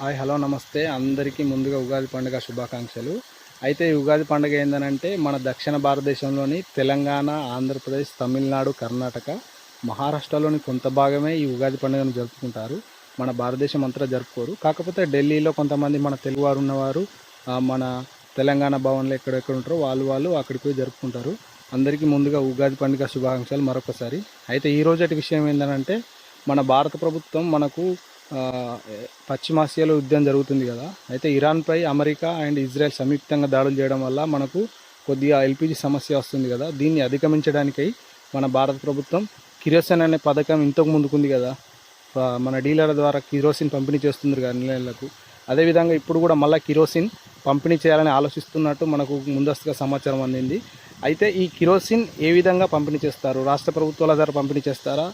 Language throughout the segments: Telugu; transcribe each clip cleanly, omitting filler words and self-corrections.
హాయ్ హలో నమస్తే అందరికీ ముందుగా ఉగాది పండుగ శుభాకాంక్షలు. అయితే ఈ ఉగాది పండుగ ఏంటంటే మన దక్షిణ భారతదేశంలోని తెలంగాణ, ఆంధ్రప్రదేశ్, తమిళనాడు, కర్ణాటక, మహారాష్ట్రలోని కొంత భాగమే ఈ ఉగాది పండుగను జరుపుకుంటారు. మన భారతదేశం అంతా జరుపుకోరు. కాకపోతే ఢిల్లీలో కొంతమంది మన తెలుగువారు ఉన్నవారు మన తెలంగాణ భవన్లో ఎక్కడెక్కడ ఉంటారో వాళ్ళు అక్కడికి పోయి జరుపుకుంటారు. అందరికీ ముందుగా ఉగాది పండుగ శుభాకాంక్షలు మరొకసారి. అయితే ఈ రోజటి విషయం ఏంటంటే మన భారత ప్రభుత్వం మనకు పశ్చిమాసియాలో యుద్ధం జరుగుతుంది కదా. అయితే ఇరాన్పై అమెరికా అండ్ ఇజ్రాయెల్ సంయుక్తంగా దాడులు చేయడం వల్ల మనకు కొద్దిగా ఎల్పిజి సమస్య వస్తుంది కదా. దీన్ని అధిగమించడానికై మన భారత ప్రభుత్వం కిరోసిన్ అనే పథకం ఇంతకు ముందుకుంది కదా. మన డీలర్ల ద్వారా కిరోసిన్ పంపిణీ చేస్తున్నారు కదా నెలలకు. అదేవిధంగా ఇప్పుడు కూడా మళ్ళీ కిరోసిన్ పంపిణీ చేయాలని ఆలోచిస్తున్నట్టు మనకు ముందస్తుగా సమాచారం అందింది. అయితే ఈ కిరోసిన్ ఏ విధంగా పంపిణీ చేస్తారు? రాష్ట్ర ప్రభుత్వాల ద్వారా పంపిణీ చేస్తారా,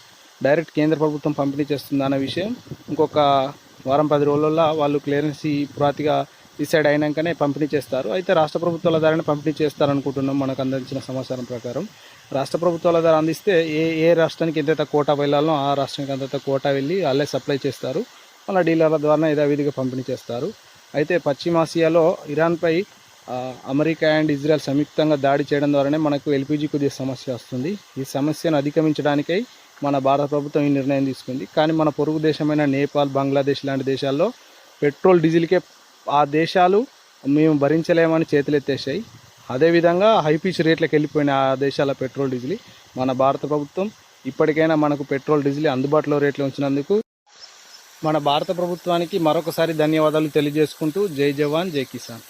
డైరెక్ట్ కేంద్ర ప్రభుత్వం పంపిణీ చేస్తుంది అనే విషయం ఇంకొక వారం 10 రోజుల్లో వాళ్ళు క్లియరెన్సీ పూర్తిగా డిసైడ్ అయినాకనే పంపిణీ చేస్తారు. అయితే రాష్ట్ర ప్రభుత్వాల ద్వారానే పంపిణీ చేస్తారనుకుంటున్నాం. మనకు అందించిన సమాచారం ప్రకారం రాష్ట్ర ప్రభుత్వాల ద్వారా అందిస్తే ఏ రాష్ట్రానికి ఎంతైతే కోటా వెళ్ళాలో ఆ రాష్ట్రానికి అంతైతే కోటా వెళ్ళి వాళ్ళే సప్లై చేస్తారు. వాళ్ళ డీలర్ల ద్వారా యథావిధిగా పంపిణీ చేస్తారు. అయితే పశ్చిమాసియాలో ఇరాన్పై అమెరికా అండ్ ఇజ్రాయెల్ సంయుక్తంగా దాడి చేయడం ద్వారానే మనకు ఎల్పిజి కొద్దిగా సమస్య వస్తుంది. ఈ సమస్యను అధిగమించడానికై మన భారత ప్రభుత్వం ఈ నిర్ణయం తీసుకుంది. కానీ మన పొరుగు దేశమైన నేపాల్, బంగ్లాదేశ్ లాంటి దేశాల్లో పెట్రోల్ డీజిల్కే ఆ దేశాలు మేము భరించలేమని చేతులెత్తేసాయి. అదేవిధంగా హైపీచ్ రేట్లకు వెళ్ళిపోయిన ఆ దేశాల పెట్రోల్ డీజిల్. మన భారత ప్రభుత్వం ఇప్పటికైనా మనకు పెట్రోల్ డీజిల్ అందుబాటులో రేట్లు ఉంచినందుకు మన భారత ప్రభుత్వానికి మరొకసారి ధన్యవాదాలు తెలియజేసుకుంటూ జై జవాన్ జై కిసాన్.